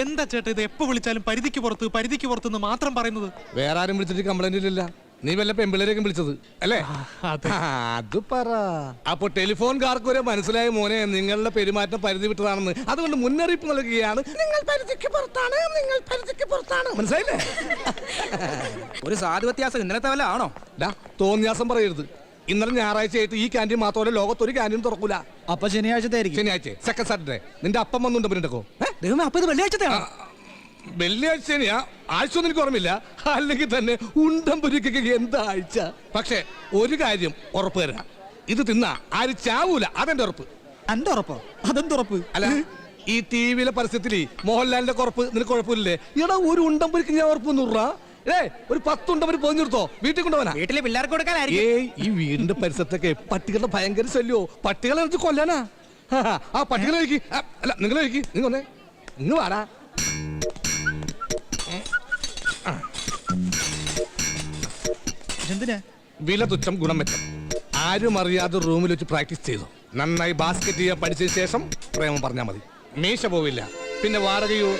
എന്താ ചേട്ടാ ഇത് എപ്പോ വിളിച്ചാലും പരിധിക്ക് പുറത്ത് മാത്രം പറയുന്നത്? വേറെ ആരും വിളിച്ചിട്ട് കംപ്ലൈന്റ് ഇല്ലല്ല. നീ വല്ല പെമ്പിളരെയൊക്കെ വിളിച്ചത് അല്ലേ? അത് പറ. അപ്പൊ ടെലിഫോൺകാർക്ക് വരെ മനസ്സിലായ മോനെ നിങ്ങളുടെ പെരുമാറ്റം പരിധി വിട്ടതാണെന്ന്. അതുകൊണ്ട് മുന്നറിയിപ്പ് നൽകുകയാണ്, നിങ്ങൾ പരിധിക്ക് പുറത്താണ്, നിങ്ങൾ പരിധിക്ക് പുറത്താണ്. മനസ്സിലായില്ലേ? ഒരു സാധു വ്യത്യാസം ഇന്നലത്തെ വല്ല ആണോ? തോന്നിയാസം പറയരുത്. ഇന്നലെ ഞായറാഴ്ചയായിട്ട് ഈ ക്യാൻറ്റീൻ മാത്രമല്ല ലോകത്തൊരു ക്യാൻറ്റീൻ തുറക്കൂല. അപ്പൊ ശനിയാഴ്ച ശനിയാഴ്ച സെക്കൻഡ് സാറ്റർഡേ. നിന്റെ അപ്പം വന്നുണ്ട് പിന്നെക്കോ? അപ്പൊ ഇത് വെള്ളിയാഴ്ച വെള്ളിയാഴ്ച ആഴ്ച ഒന്നും എനിക്ക് ഓർമ്മയില്ല. അല്ലെങ്കിൽ തന്നെ ഉണ്ടംപുരിക്കൊക്കെ എന്താ ആഴ്ച. പക്ഷെ ഒരു കാര്യം ഉറപ്പ് തരാം, ഇത് തിന്നാ ആര് ചാവൂല. അതെന്റെ ഉറപ്പ്. എന്റെ ഉറപ്പോ? അതെന്തുറപ്പ്? അല്ല, ഈ ടി വിയിലെ പരസ്യത്തില് മോഹൻലാലിന്റെ ഉറപ്പ് നിനക്ക് കുഴപ്പമില്ലേ? എടാ ഒരു ഉണ്ടംപുരിക്ക് ഞാൻ ഉറപ്പ് 100 രൂപ. ഒരു 10 ഉണ്ടംപുരി പൊതിഞ്ഞെടുത്തോ, വീട്ടിൽ കൊണ്ടുപോകാനാ. വീട്ടിലെ പിള്ളേർക്ക് കൊടുക്കാനായിരിക്കും. ഈ വീടിന്റെ പരിസരത്തൊക്കെ പട്ടികളുടെ ഭയങ്കര ശല്യോ. പട്ടികളെ എടുത്ത് കൊല്ലാനാ. ആ പട്ടികളെ കഴിക്ക്. അല്ല നിങ്ങളെ കഴിക്ക്. നിങ്ങൾ വാടാ. എന്തിനാ? വില തുച്ഛം ഗുണം മെച്ചം. ആരും അറിയാതെ റൂമിൽ വെച്ച് പ്രാക്ടീസ് ചെയ്തു. നന്നായി ബാസ്കറ്റ് ചെയ്യാൻ പഠിച്ചതിന് ശേഷം പ്രേമം പറഞ്ഞാൽ മതി. മീശ പോവില്ല. പിന്നെ വാടകയോ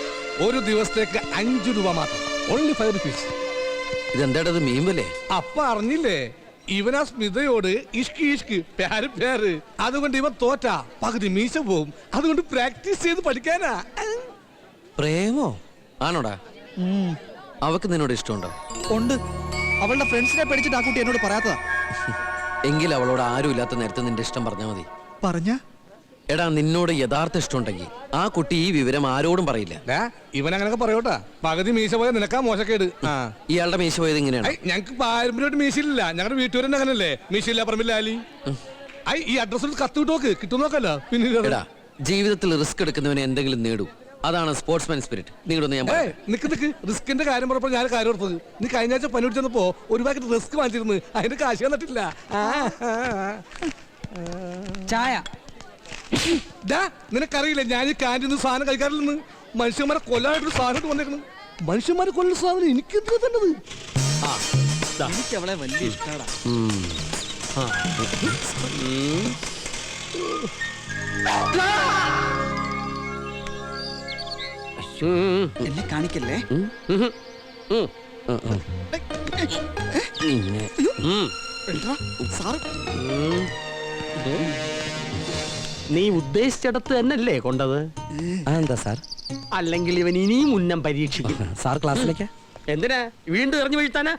ഒരു ദിവസത്തേക്ക് 5 രൂപ മാത്രം. Only 5 rupees. ഇതെന്താടത് മീൻവല്ലേ? അപ്പ അറിഞ്ഞില്ലേ, ഇവനാ സ്മിതയോട് ഇഷ്ക് പ്യാര്. അതുകൊണ്ട് ഇവൻ തോറ്റാ പകുതി മീശ പോവും. അതുകൊണ്ട് പ്രാക്ടീസ് ചെയ്ത് പഠിക്കാനാ. പ്രേമോ ആണോടാ? അവക്ക് നിന്നോട് ഇഷ്ടമുണ്ടോ? ഉണ്ട്. അവളുടെ ഫ്രണ്ട്സിനെ പേടിച്ചിട്ട് ആ കുട്ടി എന്നോട് പറയാത്തതാ. എങ്കിൽ അവളോട് ആരും ഇല്ലാത്ത നേരത്തെ നിന്റെ ഇഷ്ടം പറഞ്ഞാൽ മതി. പറഞ്ഞ എടാ, നിന്നോട് യഥാർത്ഥ ഇഷ്ടമുണ്ടെങ്കിൽ ആ കുട്ടി ഈ വിവരം ആരോടും പറയില്ല. ഇവൻ അങ്ങനൊക്കെ പറയോട്ടാ. പകുതി മീശ പോയാൽ നിനക്കാ മോശക്കേട്. ഇയാളുടെ മീശ പോയത് ഇങ്ങനെയാണ്. ഞങ്ങക്ക് പാരമ്പര്യമായിട്ട് മീശയില്ല. ഞങ്ങളുടെ വീട്ടുകാരൻ അങ്ങനല്ലേ, മീശയില്ല പറമ്പില്ലാലി. ഈ അഡ്രസ്സിൽ കത്ത് വിട്ടോക്ക് കിട്ടും നോക്കല്ല. പിന്നെ ജീവിതത്തിൽ റിസ്ക് എടുക്കുന്നവനെ എന്തെങ്കിലും നേടും. അതാണ് സ്പോർട്സ്മാൻ സ്പിരിറ്റ്. നിങ്ങളൊന്ന് ഞാൻ നിക്ക് റിസ്കിന്റെ കാര്യം പറഞ്ഞപ്പോൾ ഞാൻ കാര്യം ഓർത്തത്. നീ കഴിഞ്ഞ ആഴ്ച പനി പിടിച്ചപ്പോ ഒരു പാക്കറ്റ് റിസ്ക് വാങ്ങിച്ചിരുന്നു. അതിന്റെ കാശ് വന്നിട്ടില്ല. ചായ നിനക്കറിയില്ല ഞാൻ ഈ ക്യാൻറ്റീന്ന് സാധനം കഴിക്കാറില്ലെന്ന്. മനുഷ്യന്മാരെ കൊല്ലാനായിട്ടൊരു സാധനം വന്നേക്കണം. മനുഷ്യന്മാരെ കൊല്ലുന്ന സാധനം എനിക്ക് എന്തിനാ തന്നത്? എനിക്ക് അവളെ വലിയ ഇഷ്ടമാണ്. എന്നെ കാണിക്കല്ലേ. നീ ഉദ്ദേശിച്ചിടത്ത് തന്നെയല്ലേ കൊണ്ടത്? എന്താ സാർ? അല്ലെങ്കിൽ ഇവൻ ഇനിയും ഉന്നം പരീക്ഷിക്കും. സാർ ക്ലാസ്സിലേക്ക് എന്തിനാ വീണ്ടും എറിഞ്ഞു വീഴ്ത്താനാ?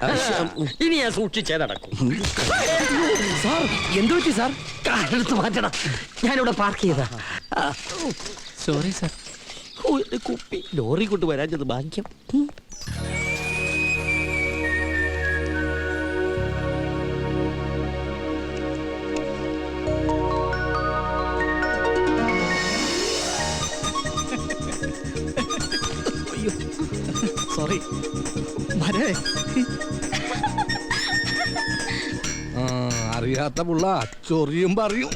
ഇനി ഞാൻ സൂക്ഷിച്ചേ നടക്കും. സാർ എന്തു പറ്റി സാർ? കാലെടുത്ത് മാറ്റണം. ഞാനിവിടെ പാർക്ക് ചെയ്താ. Sorry sir. ഒരു കുപ്പി ലോറി കൊണ്ട് വരാഞ്ഞത് ഭാഗ്യം. സോറി. അറിയാത്ത പുള്ള ചൊറിയും പറയും.